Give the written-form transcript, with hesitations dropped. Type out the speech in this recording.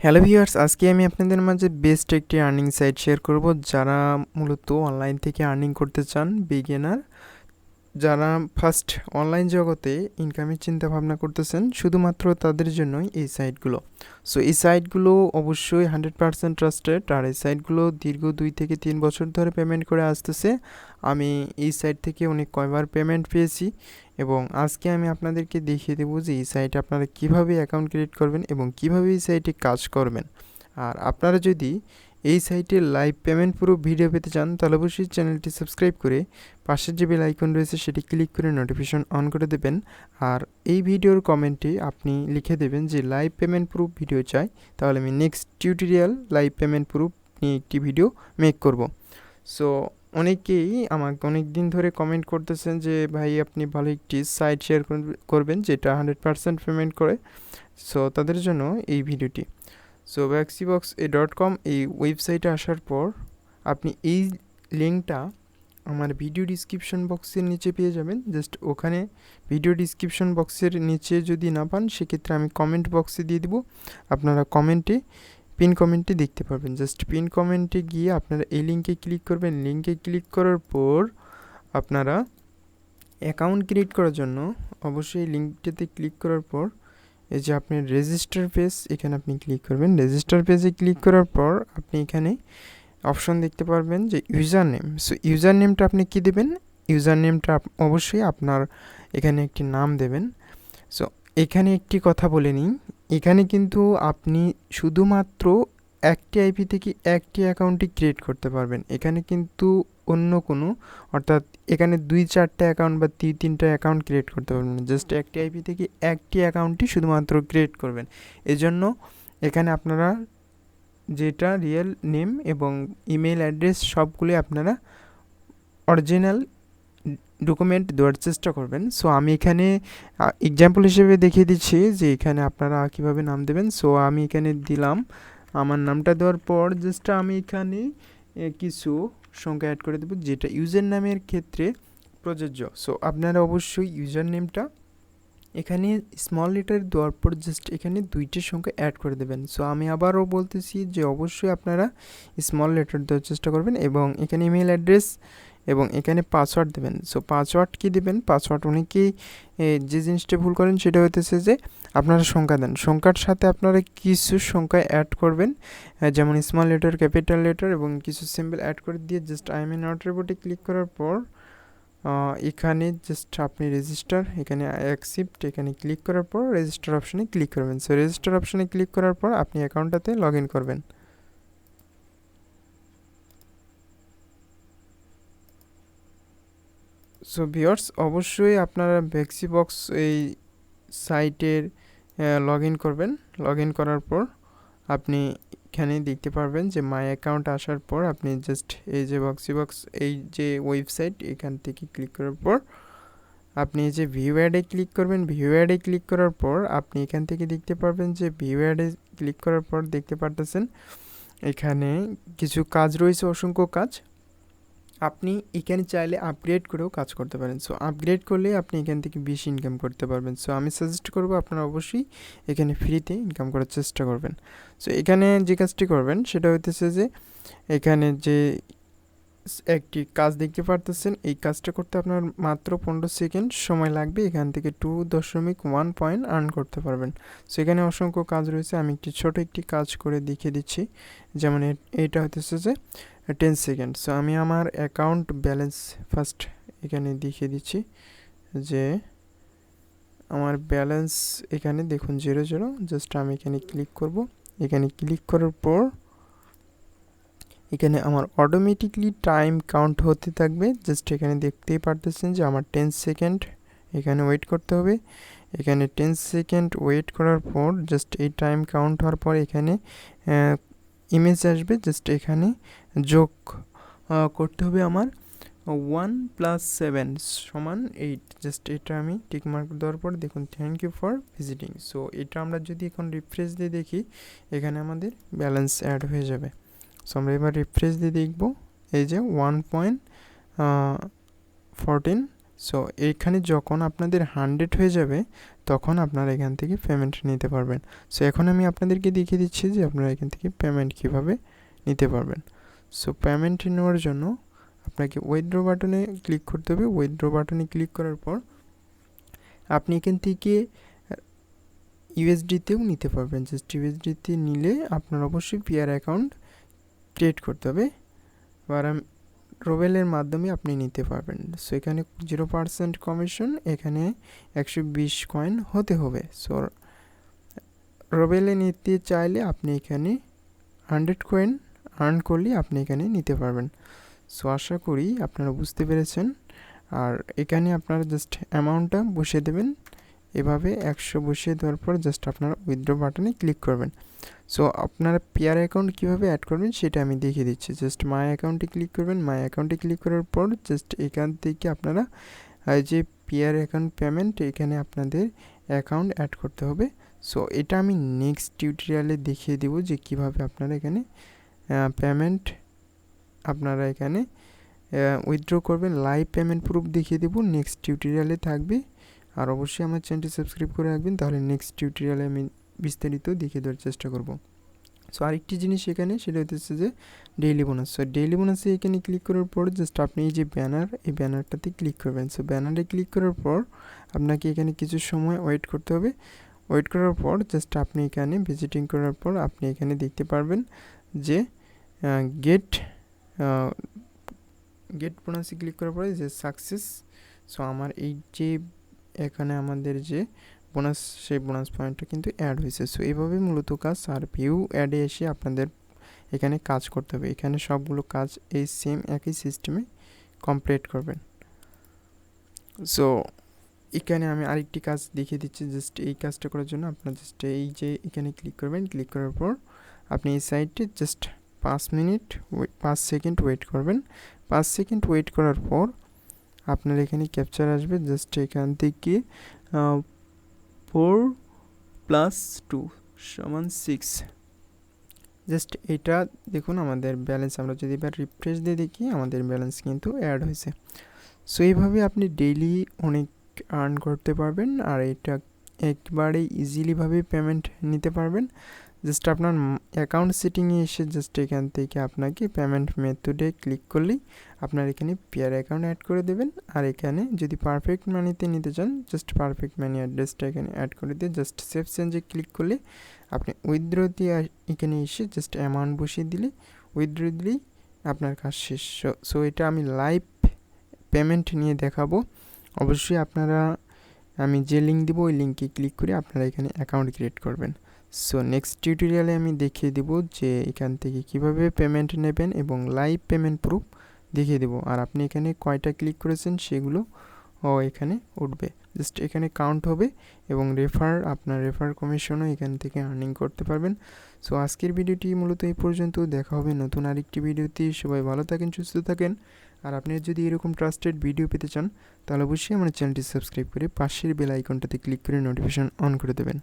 Hello viewers, আজকে আমি আপনাদের মাঝে বেস্ট একটি আর্নিং সাইট শেয়ার করব যারা মূলত অনলাইন থেকে আর্নিং করতে চান, বিগিনার যারা ফার্স্ট অনলাইন জগতে ইনকামের চিন্তা ভাবনা করতেছেন, শুধুমাত্র তাদের জন্যই এই সাইটগুলো। সো এই সাইটগুলো অবশ্যই 100% ট্রাস্টেড, আর এই সাইটগুলো দীর্ঘ 2 থেকে 3 বছর ধরে পেমেন্ট করে আসতেছে। আমি এই সাইট থেকে অনেক কয়বার পেমেন্ট পেয়েছি এবং আজকে আমি আপনাদেরকে দেখিয়ে দেবো যে এই সাইটে আপনারা কীভাবে অ্যাকাউন্ট ক্রিয়েট করবেন এবং কীভাবে এই সাইটে কাজ করবেন। আর আপনারা যদি এই সাইটের লাইভ পেমেন্ট পুরো ভিডিও পেতে চান তাহলে অবশ্যই চ্যানেলটি সাবস্ক্রাইব করে পাশের যে বেল আইকন রয়েছে সেটি ক্লিক করে নোটিফিকেশন অন করে দেবেন। আর এই ভিডিওর কমেন্টে আপনি লিখে দেবেন যে লাইভ পেমেন্ট প্রুফ ভিডিও চাই, তাহলে আমি next tutorial live payment proof নিয়ে একটি ভিডিও মেক করব। সো অনেকেই আমাকে অনেক দিন ধরে কমেন্ট করতেছেন যে ভাই আপনি ভালো একটি সাইট শেয়ার করবেন যেটা 100% পেমেন্ট করে। সো তাদের জন্য এই ভিডিওটি। সো vuexybux.com এই ওয়েবসাইটে আসার পর আপনি এই লিঙ্কটা আমার ভিডিও ডিসক্রিপশন বক্সের নিচে পেয়ে যাবেন। জাস্ট ওখানে ভিডিও ডিসক্রিপশন বক্সের নিচে যদি না পান সেক্ষেত্রে আমি কমেন্ট বক্সে দিয়ে দেবো, আপনারা পিন কমেন্টে দেখতে পারবেন। জাস্ট পিন কমেন্টে গিয়ে আপনারা এই লিঙ্কে ক্লিক করবেন। লিঙ্কে ক্লিক করার পর আপনারা অ্যাকাউন্ট ক্রিয়েট করার জন্য অবশ্যই লিঙ্কটাতে ক্লিক করার পর এই যে আপনি রেজিস্টার পেজ, এখানে আপনি ক্লিক করবেন। রেজিস্টার পেজে ক্লিক করার পর আপনি এখানে অপশন দেখতে পারবেন যে ইউজার নেম। সো ইউজার নেমটা আপনি কী দেবেন? ইউজার নেমটা অবশ্যই আপনার এখানে একটি নাম দেবেন। সো এখানে একটি কথা বলে নিই, এখানে কিন্তু আপনি শুধুমাত্র একটি আইপি থেকে একটি অ্যাকাউন্টই ক্রিয়েট করতে পারবেন। এখানে কিন্তু অন্য কোনো, অর্থাৎ এখানে 2-4টা অ্যাকাউন্ট বা 3-3টা অ্যাকাউন্ট ক্রিয়েট করতে পারবেন না। জাস্ট একটি আইপি থেকে একটি অ্যাকাউন্টই শুধুমাত্র ক্রিয়েট করবেন। এজন্য এখানে আপনারা যেটা রিয়েল নেম এবং ইমেল অ্যাড্রেস সবগুলি আপনারা অরিজিনাল ডকুমেন্ট দেওয়ার চেষ্টা করবেন। সো আমি এখানে এক্সাম্পল হিসেবে দেখিয়ে দিচ্ছি যে এখানে আপনারা কীভাবে নাম দেবেন। সো আমি এখানে দিলাম, আমার নামটা দেওয়ার পর জাস্ট আমি এখানে কিছু সংখ্যা অ্যাড করে দেবো যেটা ইউজার নামের ক্ষেত্রে প্রযোজ্য। সো আপনারা অবশ্যই ইউজার নেমটা এখানে স্মল লেটার দেওয়ার পর জাস্ট এখানে 2টি সংখ্যা অ্যাড করে দেবেন। সো আমি আবারও বলতেছি যে অবশ্যই আপনারা স্মল লেটার দেওয়ার চেষ্টা করবেন এবং এখানে ইমেল অ্যাড্রেস এবং এখানে পাসওয়ার্ড দেবেন। সো পাসওয়ার্ড কী দেবেন? পাসওয়ার্ড অনেকেই যে জিনিসটা ভুল করেন সেটা হতেছে যে আপনারা সংখ্যা দেন, সংখ্যার সাথে আপনারা কিছু সংখ্যা অ্যাড করবেন, যেমন স্মল লেটার, ক্যাপিটাল লেটার এবং কিছু সিম্বল অ্যাড করে দিয়ে just I am a not রোবটে ক্লিক করার পর এখানে জাস্ট আপনি রেজিস্টার, এখানে অ্যাকসেপ্ট, এখানে ক্লিক করার পর রেজিস্টার অপশানে ক্লিক করবেন। সো রেজিস্টার অপশানে ক্লিক করার পর আপনি অ্যাকাউন্টটাতে লগ ইন করবেন। সো ভিউয়ার্স, অবশ্যই আপনারা vuexybux এই সাইটের লগ ইন করবেন। লগ ইন করার পর আপনি এখানে দেখতে পারবেন যে মাই অ্যাকাউন্ট আসার পর আপনি জাস্ট এই যে vuexybux এই যে ওয়েবসাইট, এখান থেকে ক্লিক করার পর আপনি এই যে ভিউ অ্যাডে ক্লিক করবেন। ভিউ অ্যাডে ক্লিক করার পর আপনি এখান থেকে দেখতে পারবেন যে ভিউ অ্যাডে ক্লিক করার পর দেখতে পারতেছেন এখানে কিছু কাজ রয়েছে, অসংখ্য কাজ। আপনি এখানে চাইলে আপগ্রেড করেও কাজ করতে পারেন। সো আপগ্রেড করলে আপনি এখান থেকে বেশি ইনকাম করতে পারবেন। সো আমি সাজেস্ট করব আপনারা অবশ্যই এখানে ফ্রিতে ইনকাম করার চেষ্টা করবেন। সো এখানে যে কাজটি করবেন সেটা হইতেছে যে এখানে যে একটি কাজ দেখতে পারতেছেন, এই কাজটা করতে আপনার মাত্র 15 সেকেন্ড সময় লাগবে। এখান থেকে 2.1 পয়েন্ট আর্ন করতে পারবেন। সো এখানে অসংখ্য কাজ রয়েছে, আমি ছোট একটি কাজ করে দেখিয়ে দিচ্ছি। যেমন এইটা হতেছে যে 10 সেকেন্ড। সো আমি আমার অ্যাকাউন্ট ব্যালেন্স ফার্স্ট এখানে দেখিয়ে দিচ্ছি যে আমার ব্যালেন্স এখানে দেখুন 0 জাস্ট আমি এখানে ক্লিক করব। এখানে ক্লিক করার পর এখানে আমার অটোমেটিকলি টাইম কাউন্ট হতে থাকবে। জাস্ট এখানে দেখতেই পারতেছেন যে আমার 10 সেকেন্ড এখানে ওয়েট করতে হবে। এখানে 10 সেকেন্ড ওয়েট করার পর জাস্ট এই টাইম কাউন্ট হওয়ার পর এখানে ইমেজ আসবে। জাস্ট এখানে যোগ করতে হবে আমার 1 + 7 = 8। জাস্ট এটা আমি টিকমার্ক দেওয়ার পর দেখুন thank you for visiting. So এটা আমরা যদি এখন রিফ্রেশ দিয়ে দেখি এখানে আমাদের ব্যালেন্স অ্যাড হয়ে যাবে। সো আমরা এবার রিফ্রেশ দিয়ে দেখব, এই যে 1.14। সো এইখানে যখন আপনাদের 100 হয়ে যাবে তখন আপনারা এখান থেকে পেমেন্ট নিতে পারবেন। সো এখন আমি আপনাদেরকে দেখিয়ে দিচ্ছি যে আপনারা এখান থেকে পেমেন্ট কীভাবে নিতে পারবেন। সো পেমেন্ট নেওয়ার জন্য আপনাকে উইথড্র বাটনে ক্লিক করতে হবে। উইথড্র বাটনে ক্লিক করার পর আপনি এখান থেকে ইউএসডিতেও নিতে পারবেন। জাস্ট ইউএসডিতে নিলে আপনার অবশ্যই পিয়ার অ্যাকাউন্ট ক্রিয়েট করতে হবে, আর রোবেলের মাধ্যমে আপনি নিতে পারবেন। সো এখানে 0% কমিশন, এখানে 120 কয়েন হতে হবে। সো রোবেলে নিতে চাইলে আপনি এখানে 100 কয়েন আর্ন করলে আপনি এখানে নিতে পারবেন। সো আশা করি আপনারা বুঝতে পেরেছেন। আর এখানে আপনারা জাস্ট অ্যামাউন্টটা বসিয়ে দেবেন, এভাবে 100 বসিয়ে দেওয়ার পর জাস্ট আপনারা উইথড্র বাটনে ক্লিক করবেন। সো আপনারা পেয়ার অ্যাকাউন্ট কীভাবে অ্যাড করবেন সেটা আমি দেখিয়ে দিচ্ছি। জাস্ট মাই অ্যাকাউন্টে ক্লিক করবেন। মাই অ্যাকাউন্টে ক্লিক করার পর জাস্ট এখান থেকে আপনারা যে পেয়ার অ্যাকাউন্ট পেমেন্ট, এখানে আপনাদের অ্যাকাউন্ট অ্যাড করতে হবে। সো এটা আমি নেক্সট টিউটোরিয়ালে দেখিয়ে দেবো যে কীভাবে আপনারা এখানে পেমেন্ট আপনারা এখানে উইথড্র করবেন। লাইভ পেমেন্ট প্রুফ দেখিয়ে দেবো, নেক্সট টিউটোরিয়ালে থাকবে। আর অবশ্যই আমার চ্যানেলটি সাবস্ক্রাইব করে রাখবেন, তাহলে নেক্সট টিউটোরিয়ালে আমি বিস্তারিত দেখিয়ে দেওয়ার চেষ্টা করব। সো আরেকটি জিনিস এখানে, সেটা হচ্ছে যে ডেইলি বোনাস। সো ডেইলি বোনাসে এখানে ক্লিক করার পর জাস্ট আপনি এই যে ব্যানার, এই ব্যানারটাতে ক্লিক করবেন। সো ব্যানারে ক্লিক করার পর আপনাকে এখানে কিছু সময় ওয়েট করতে হবে। ওয়েট করার পর জাস্ট আপনি এখানে ভিজিটিং করার পর আপনি এখানে দেখতে পারবেন যে গেট বোনাসে ক্লিক করার পরে যে সাকসেস। সো আমার এই যে এখানে আমাদের যে বোনাস, সেই বোনাস পয়েন্টটা কিন্তু অ্যাড হয়েছে। সো এইভাবে মূলত কাজ। আর ভিউ অ্যাডে এসে আপনাদের এখানে কাজ করতে হবে। এখানে সবগুলো কাজ এই সেম একই সিস্টেমে কমপ্লিট করবেন। সো এখানে আমি আরেকটি কাজ দেখিয়ে দিচ্ছি। জাস্ট এই কাজটা করার জন্য আপনার জাস্ট এই যে এখানে ক্লিক করবেন। ক্লিক করার পর আপনি এই সাইটে জাস্ট 5 সেকেন্ড ওয়েট করবেন। 5 সেকেন্ড ওয়েট করার পর আপনার এখানে ক্যাপচার আসবে। জাস্ট এখান থেকে 4 + 2 = 6। জাস্ট এটা দেখুন আমাদের ব্যালেন্স, আমরা যদি এবার রিফ্রেশ দিয়ে দেখি আমাদের ব্যালেন্স কিন্তু অ্যাড হয়েছে। সো এইভাবে আপনি ডেইলি অনেক আর্ন করতে পারবেন, আর এটা একবারে ইজিলিভাবে পেমেন্ট নিতে পারবেন। জাস্ট আপনার অ্যাকাউন্ট সেটিংয়ে এসে জাস্ট এখান থেকে আপনাকে পেমেন্ট মেথডে ক্লিক করলেই আপনার এখানে পেয়ার অ্যাকাউন্ট অ্যাড করে দেবেন। আর এখানে যদি পারফেক্ট মানিতে নিতে চান, জাস্ট পারফেক্ট মানি অ্যাড্রেসটা এখানে অ্যাড করে দিয়ে জাস্ট সেভ চেঞ্জে ক্লিক করলে আপনি উইথড্র দিয়ে এখানে এসে জাস্ট অ্যামাউন্ট বসিয়ে দিলে উইথড্র দিলেই আপনার কাজ শেষ। সো এটা আমি লাইভ পেমেন্ট নিয়ে দেখাবো। অবশ্যই আপনারা, আমি যে লিঙ্ক দেবো ওই লিঙ্কে ক্লিক করে আপনারা এখানে অ্যাকাউন্ট ক্রিয়েট করবেন। সো নেক্সট টিউটোরিয়ালে আমি দেখিয়ে দেব যে এখান থেকে কিভাবে পেমেন্ট নেবেন এবং লাইভ পেমেন্ট প্রুফ দেখিয়ে দেবো। আর আপনি এখানে কয়টা ক্লিক করেছেন সেগুলো এখানে উঠবে। জাস্ট এখানে কাউন্ট হবে এবং আপনার রেফার কমিশনও এখান থেকে আর্নিং করতে পারবেন। সো আজকের ভিডিওটি মূলত এই পর্যন্ত। দেখা হবে নতুন আরেকটি ভিডিওতে। সবাই ভালো থাকেন, সুস্থ থাকেন। আর আপনি যদি এরকম ট্রাস্টেড ভিডিও পেতে চান তাহলে অবশ্যই আমার চ্যানেলটি সাবস্ক্রাইব করে পাশের বেল আইকনটাতে ক্লিক করে নোটিফিকেশন অন করে দেবেন।